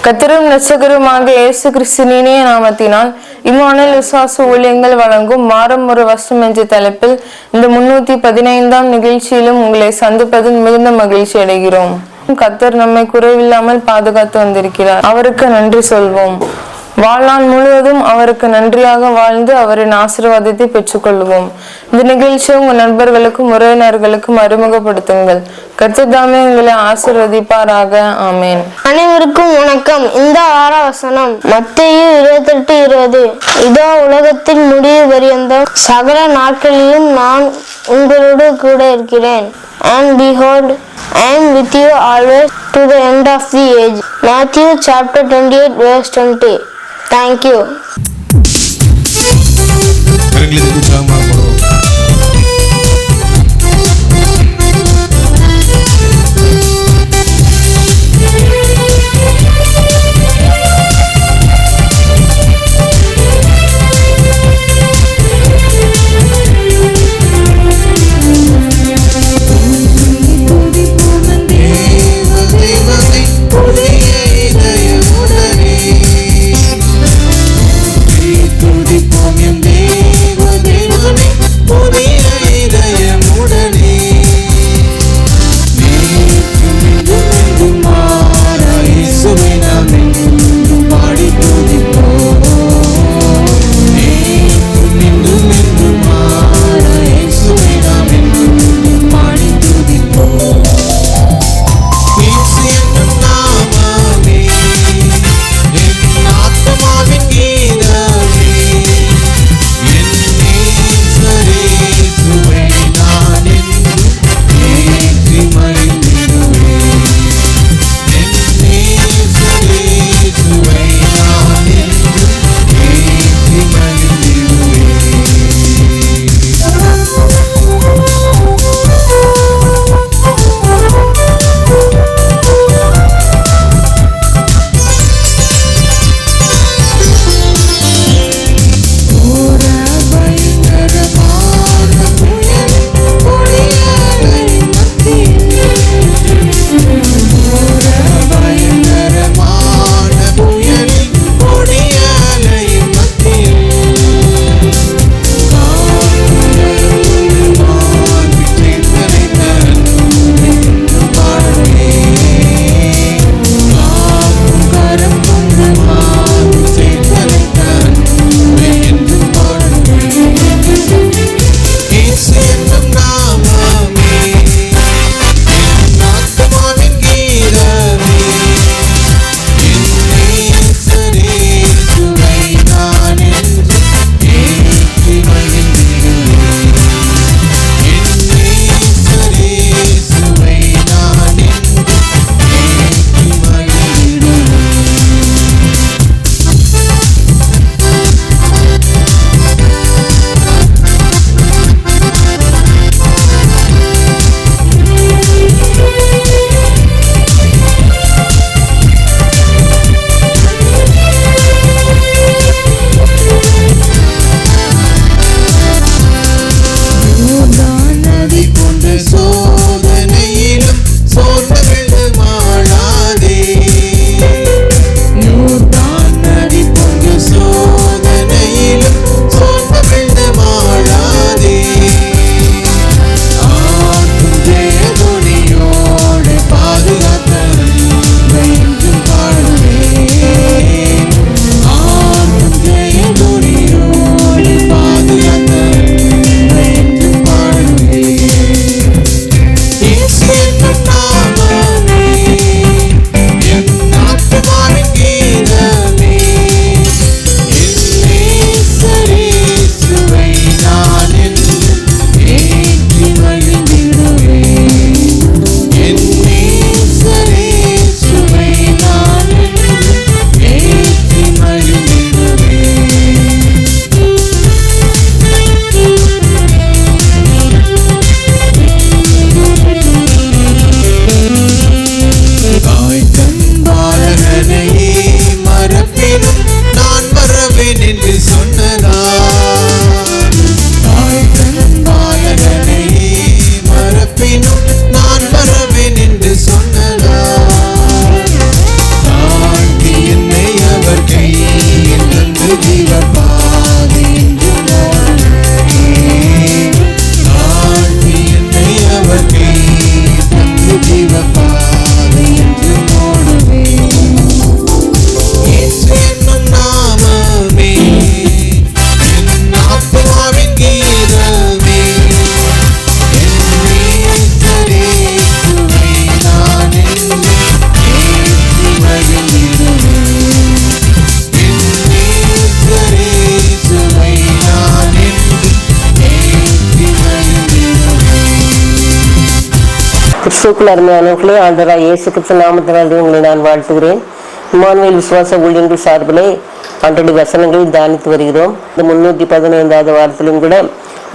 கர்த்தரும் இரட்சகருமாக இயேசு கிறிஸ்துவின் இனிய நாமத்தினால் இம்மானுவேல் விசுவாச ஊழியங்கள் வழங்கும் வாரம் ஒரு வசனம் என்ற தலைப்பில் இந்த 315ஆம் நிகழ்ச்சியிலும் உங்களை சந்திப்பதில் மிகுந்த மகிழ்ச்சி அடைகிறோம். கர்த்தர் நம்மை குறைவில்லாமல் பாதுகாத்து வந்திருக்கிறார். அவருக்கு நன்றி சொல்வோம். வாழ்நாள் முழுவதும் அவருக்கு நன்றியாக வாழ்ந்து அவரின் ஆசீர்வாதத்தை பெற்றுக்கொள்வோம். இந்த நிகழ்ச்சியை உங்கள் நண்பர்களுக்கும் உறவினர்களுக்கும் அறிமுகப்படுத்துங்கள். கர்த்தர் தாமே உங்களை ஆசீர்வதிப்பாராக. ஆமேன். அனைவருக்கும் வணக்கம். இந்த வார வசனம் மத்தேயு 28:20. இதோ உலகத்தின் முடிவு பரியந்தம் சகல நாட்களிலும் நான் உங்களோடு கூட இருக்கிறேன். And behold, I am with you always to the end of the age. Matthew chapter 28 verse 20. Thank you. துதிப்போம் என் தேவ தேவனை கிறிஸ்துவுக்குள் அருமையானவர்களே, ஆண்டவராகிய இயேசு கிறிஸ்து நாமத்தினால் உங்களை நான் வாழ்த்துகிறேன். இம்மானுவேல் விசுவாச ஊழியங்கள் சார்பிலே ஆண்டவருடைய வசனங்களை தியானித்து வருகிறோம். இந்த 315வது வாரத்திலும் கூட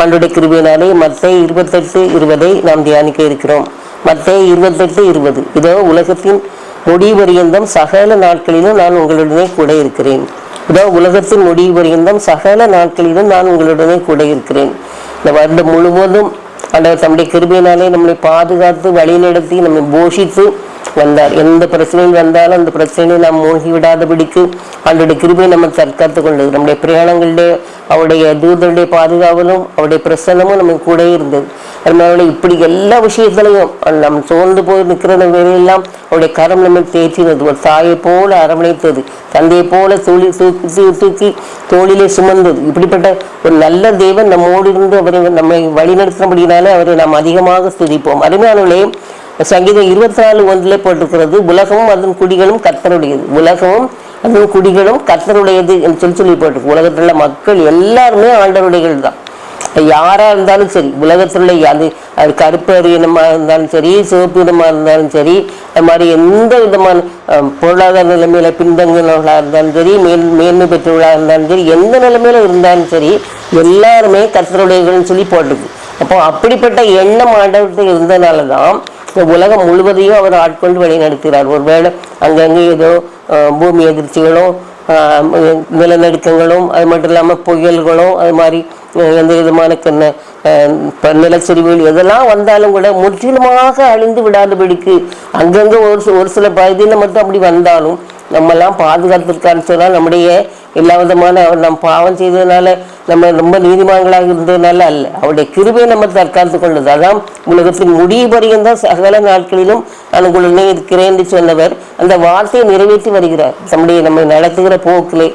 ஆண்டவருடைய கிருபையினாலே மத்தேயு 28:20 நாம் தியானிக்க இருக்கிறோம். மத்தேயு 28:20, இதோ உலகத்தின் முடிவு பரியந்தம் சகல நாட்களிலும் நான் உங்களுடனே கூட இருக்கிறேன். இதோ உலகத்தின் முடிவு பரியந்தம் சகல நாட்களிலும் நான் உங்களுடனே கூட இருக்கிறேன். இந்த வருடம் முழுவதும் ஆண்டவர் தம்முடைய கிருபையினாலே நம்மளை பாதுகாத்து வழிநடத்தி நம்மை போஷித்து வந்தார். எந்த பிரச்சனையில் வந்தாலும் அந்த பிரச்சனையை நாம் மூழ்கி விடாதபடிக்கு ஆண்டோடைய கிருபையை நம்ம தற்காத்து கொண்டது. நம்முடைய பிரயாணங்களிலே அவருடைய தூதருடைய பாதுகாவலும் அவருடைய பிரசன்னமும் நம்ம கூட இருந்தது. அதனால இப்படி எல்லா விஷயத்திலையும் நம் சோர்ந்து போய் நிற்கிற வேலையெல்லாம் அவருடைய கரம் நம்ம தேற்றினது. ஒரு தாயை போல அரவணைத்தது, தந்தையை போல தூக்கி தோளிலே சுமந்தது. இப்படிப்பட்ட ஒரு நல்ல தேவன் நம்மோடு இருந்து அவரை நம்மை வழிநடத்தினபடினாலே அவரை நாம் அதிகமாக துதிப்போம். அருமையானவர்களே, சங்கீதம் 24:1 போட்டிருக்கிறது, உலகமும் அதன் குடிகளும் கர்த்தருடையது. உலகமும் அதன் குடிகளும் கர்த்தருடையது என்று சொல்லி போட்டிருக்கு. உலகத்தில் உள்ள மக்கள் எல்லாருமே ஆண்டவருடையகள் தான். யாரா இருந்தாலும் சரி, உலகத்துல அது கருப்பு இனமா இருந்தாலும் சரி, சிவப்பு இனமா இருந்தாலும் சரி, அது மாதிரி எந்த விதமான பொருளாதார நிலைமையில பின்தங்கினவர்களா இருந்தாலும் சரி, மேன்மை பெற்றவர்களா இருந்தாலும் சரி, எந்த நிலைமையில இருந்தாலும் சரி, எல்லாருமே கர்த்தருடையவர்கள்னு சொல்லி போட்டிருக்கு. அப்போ அப்படிப்பட்ட எண்ணம் ஆண்டவர்கிட்ட இருந்ததுனாலதான் உலகம் முழுவதையும் அவர் ஆட்கொண்டு வழி நடத்துகிறார். ஒருவேளை அங்கங்கே ஏதோ பூமி எதிர்ச்சிகளும் நிலநடுக்கங்களும் அது மட்டும் இல்லாமல் புயல்களும் அது மாதிரி எந்த விதமான நிலச்சரிவுகள் எதெல்லாம் வந்தாலும் கூட முற்றிலுமாக அழிந்து விடாதபடிக்கு அங்கங்கே ஒரு சில பகுதியில் மட்டும் அப்படி வந்தாலும் நம்மெல்லாம் பாதுகாத்திருக்கான்னு சொன்னால் நம்முடைய எல்லா விதமான நம் பாவம் செய்ததுனால நம்ம ரொம்ப நீதிமான்களாக இருந்ததுனால அல்ல, அவருடைய கிருபையை நம்ம தற்காத்து கொண்டது. அதான் உலகத்தின் முடிவு பரியந்தம் சகல நாட்களிலும் நான் உங்களுடனே இருக்கிறேன் என்று சொன்னவர் அந்த வார்த்தையை நிறைவேற்றி வருகிறார். நம்மை நடத்துகிற போக்கிலே,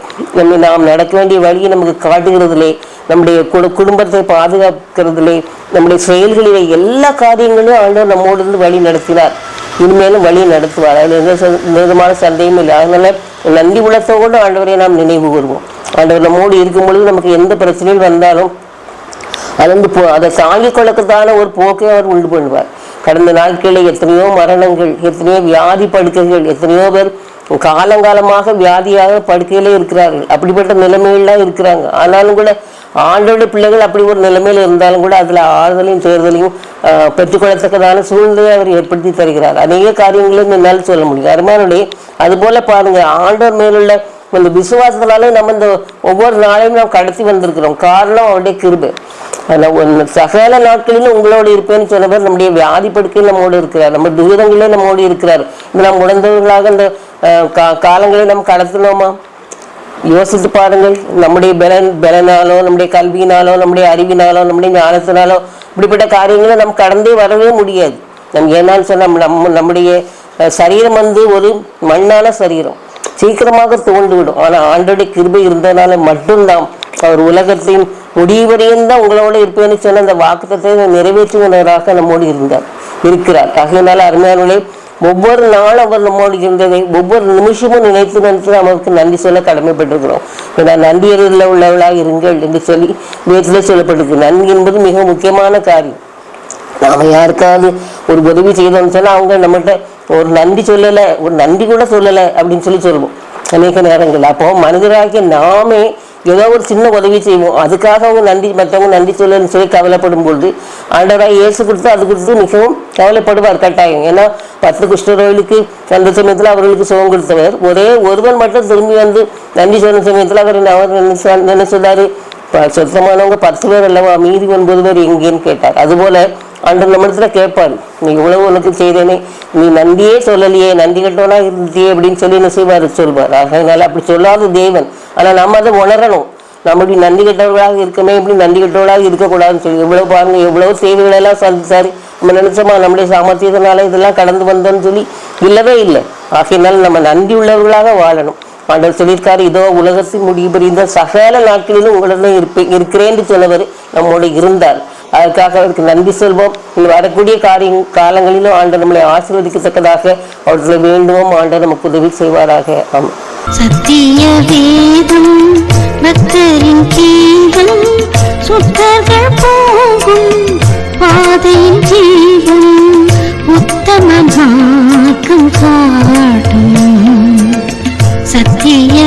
நாம் நடக்க வேண்டிய வழியை நமக்கு காட்டுகிறதிலே, நம்முடைய குடும்பத்தை பாதுகாக்கிறதுலே, நம்முடைய செயல்களிலே எல்லா காரியங்களையும் ஆண்டவர் நம்மோடு இருந்து வழி நடத்தினார். இனிமேலும் வழி நடத்துவார். அதில் எந்த விதமான சந்தேகமும் இல்லை. அதனால நன்றி உள்ளத்தோடு ஆண்டவரை நாம் நினைவு கூறுவோம். ஆண்டவர் நம்மோடு இருக்கும் பொழுது நமக்கு எந்த பிரச்சனையும் வந்தாலும் அதை தாங்கிக் கொள்ளக்கத்தான ஒரு போக்கை அவர் உண்டு பண்ணுவார். கடந்த நாட்களில் எத்தனையோ மரணங்கள், எத்தனையோ வியாதி படுக்கைகள், எத்தனையோ பேர் காலங்காலமாக வியாதியாக படுக்கையிலே இருக்கிறார்கள். அப்படிப்பட்ட நிலைமைகள்லாம் இருக்கிறாங்க. ஆனாலும் கூட ஆண்டோட பிள்ளைகள் அப்படி ஒரு நிலைமையில இருந்தாலும் கூட அதுல ஆறுதலையும் தேர்தலையும் பெற்றுக்கொள்ளத்தக்கதான சூழ்நிலையை அவர் ஏற்படுத்தி தருகிறார். அநேக காரியங்களும் என்னால் சொல்ல முடியும். அருமையானவர்களே, அது போல பாருங்க, ஆண்டவர் மேலுள்ள இந்த விசுவாசத்தினாலே நம்ம இந்த ஒவ்வொரு நாளையும் நாம் கடத்தி வந்திருக்கிறோம். காரணம் அவருடைய கிருபை. சகல நாட்களிலும் உங்களோடு இருப்பேன்னு சொன்னவர் நம்முடைய வியாதி படுக்கையில் நம்மோடு இருக்கிறார், நம்ம துரிதங்களே நம்மோடு இருக்கிறார். நாம் உணர்ந்தவர்களாக இந்த காலங்களை நாம் கடத்தினோமா? யோசித்து பாருங்கள். நம்முடைய பலனாலோ, நம்முடைய கல்வியினாலோ, நம்முடைய அறிவினாலோ, நம்முடைய ஞானத்தினாலோ இப்படிப்பட்ட காரியங்களை நம்ம கடந்தே வரவே முடியாது. ஏன்னான்னு சொன்னால் நம்முடைய சரீரம் ஒரு மண்ணான சரீரம், சீக்கிரமாக தோன்றுவிடும். ஆனால் ஆண்டோடைய கிருபை இருந்ததுனால மட்டும்தான் அவர் உலகத்தின் முடிவரையும் தான் உங்களோட இருப்பேன்னு சொன்ன அந்த வாக்குத்தத்தை நிறைவேற்றுவதற்காக நம்மோடு இருக்கிறார். ஆகையினால அருமையானவர்களே, ஒவ்வொரு நாளும் அவர் நம்மோடு இருந்ததை ஒவ்வொரு நிமிஷமும் நினைத்து அவருக்கு நன்றி சொல்ல கடமைப்பட்டிருக்கிறோம். ஏன்னா நன்றியறில் உள்ளவளாக இருங்கள் என்று சொல்லி வேதத்தில் சொல்லப்பட்டிருக்கு. நன்றி என்பது மிக முக்கியமான காரியம். நாம யாருக்காவது ஒரு உதவி செய்தோம்னு சொன்னா அவங்க நம்மகிட்ட ஒரு நன்றி சொல்லலை, ஒரு நன்றி கூட சொல்லலை அப்படின்னு சொல்லுவோம் அநேக நேரங்கள். அப்போ மனிதராகிய நாமே ஏதோ ஒரு சின்ன உதவி செய்வோம், அதுக்காக அவங்க மற்றவங்க நன்றி சொல்லன்னு சொல்லி கவலைப்படும் பொழுது ஆண்டவராக இயேசு கொடுத்து அது கொடுத்து மிகவும் கவலைப்படுவார் கட்டாயம். ஏன்னா 10 குஷ்டரோகிகளுக்கு அந்த சமயத்தில் அவர்களுக்கு சுகம் கொடுத்தவர் ஒரே ஒருவன் மட்டும் திரும்பி வந்து நன்றி சொன்ன சமயத்தில் அவர் என்ன சொன்னாரு, சொந்தமானவங்க 10 பேர் அல்லவா, மீதி 9 பேர் எங்கேன்னு கேட்டார். அதுபோல ஆண்டவர் நம்மிடத்துல கேட்பாரு, நீ இவ்வளவு உனக்கு செய்தேனே, நீ நன்றியே சொல்லலையே, நன்றி கட்டவனா இருந்தியே அப்படின்னு சொல்லி என்ன செய்வார், சொல்வார். அதனால அப்படி சொல்லாத தேவன். ஆனா நம்ம அதை உணரணும். நம்ம இப்படி நன்றி கட்டவர்களாக இருக்கமே, இப்படி நன்றி கட்டவர்களாக இருக்கக்கூடாதுன்னு சொல்லி எவ்வளவு பாருங்க, எவ்வளவு தேவைகளெல்லாம் சந்திச்சாரு. நம்ம நினைச்சோமா நம்முடைய சாமர்த்தியத்தினால இதெல்லாம் கடந்து வந்தோம்னு சொல்லி இல்லவே இல்லை. ஆகையினால நம்ம நன்றி உள்ளவர்களாக வாழணும். ஆண்டவர் சொல்லியிருக்காரு, இதோ உலகத்தின் முடிவு புரிந்த சகல நாட்களிலும் உங்களுடன் இருக்கிறேன்னு சொன்னவர் நம்மோடு இருந்தார். அதற்காக அவருக்கு நன்றி சொல்வோம். வரக்கூடிய காலங்களிலும் ஆண்டவர் நம்மளை ஆசீர்வதிக்கத்தக்கதாக அவர்களை வேண்டுவோம். ஆண்டவர் நமக்கு உதவி செய்வாராக. ஆமாம். சத்திய வேதம் பக்தரின் ஜீவன், சுத்தர்கள் போகும் பாதையின் ஜீவன், உத்தம மார்க்கம் காட்டும் சத்திய